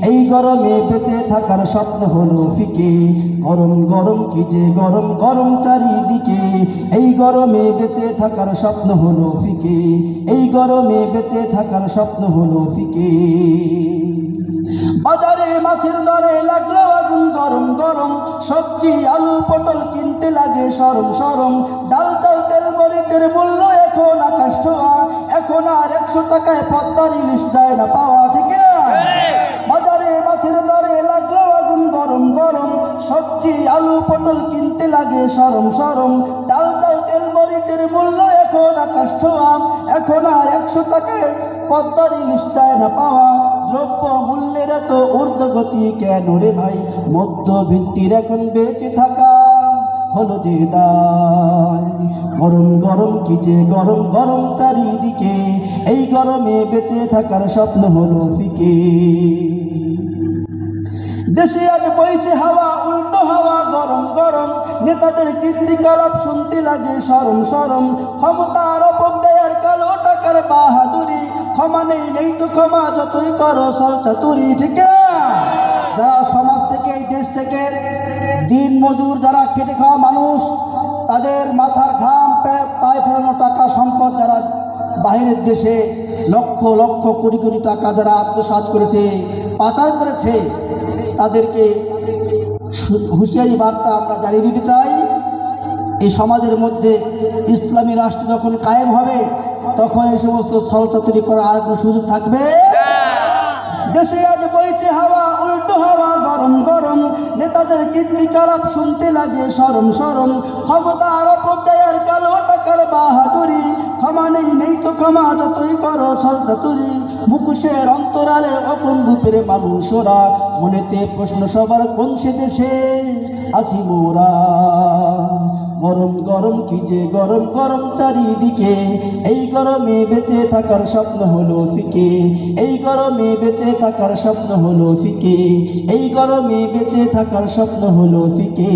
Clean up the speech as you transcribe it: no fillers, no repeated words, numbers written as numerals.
এই গরমে বেঁচে থাকার স্বপ্ন হলো ফিকে। গরম গরম কি যে গরম গরম চারিদিকে, এই গরমে বেঁচে থাকার স্বপ্ন হলো ফিকে। এই গরমে বেঁচে থাকার স্বপ্ন হলো ফিকে। বাজারে মাছের দরে লাগলো আগুন গরম গরম, সবজি আলু পটল কিনতে লাগে সরম সরম। ডাল চাল তেল মরিচের মূল্য এখন আকাশ ছোঁয়া, এখন আর 100 টাকায় পদ্মার ইলিশ যায় না পাওয়া, ঠিক না? বাজারে মাছের দরে লাগলো আগুন গরম গরম, সবজি আলু পটল কিনতে লাগে সরম সরম। ডাল চাল তেল মরিচের মূল্য এখন আকাশ ছোঁয়া, এখন আর 100 টাকায় পদ্মার ইলিশ যায় না পাওয়া। দ্রব্য মূল্যের এত ঊর্ধ্বগতি কেন রে ভাই, মধ্যবিত্তির এখন বেঁচে থাকা হলো যে দায়। গরম গরম কি যে গরম গরম চারিদিকে, এই গরমে বেঁচে থাকার স্বপ্ন হলো ফিকে। দেশে আজ বইছে হাওয়া উল্টো হাওয়া গরম গরম, নেতাদের কীর্তিকলাপ শুনতে লাগে সরম সরম। ক্ষমতার অপব্যয়ের কালো টাকার বাহাদুরি, ক্ষমা নেই তো ক্ষমা যতই করো সলচাতুরি, ঠিক না? যারা সমাজ থেকে এই দেশ থেকে দিন মজুর যারা খেটে খাওয়া মানুষ, তাদের মাথার ঘাম পায়ে ফেলানো টাকা সম্পদ যারা বাইরের দেশে লক্ষ লক্ষ কোটি কোটি টাকা যারা আত্মসাৎ করেছে, পাচার করেছে, তাদেরকে হুঁশিয়ারি বার্তা আমরা জানিয়ে দিতে চাই। এই সমাজের মধ্যে ইসলামী রাষ্ট্র যখন কায়েম হবে, তখন এই সমস্ত ছলচাতুরি করার আর কোনো সুযোগ থাকবে। দেশে আজ বইছে হাওয়া উল্টো হাওয়া গরম গরম, নেতাদের কীর্তিকলাপ শুনতে লাগে সরম সরম। ক্ষমতার অপব্যয়ের কালো টাকার বাহাদুরি, ক্ষমা নেই তো ক্ষমা যতই করো ছলচাতুরি। মুখোশের অন্তরালে অপন রূপের মানুষ ওরা, মনেতে প্রশ্ন সবার কোন সে দেশে আছি মোরা। গরম গরম কি যে গরম গরম চারিদিকে, এই গরমে বেঁচে থাকার স্বপ্ন হলো ফিকে। এই গরমে বেঁচে থাকার স্বপ্ন হলো ফিকে। এই গরমে বেঁচে থাকার স্বপ্ন হলো ফিকে।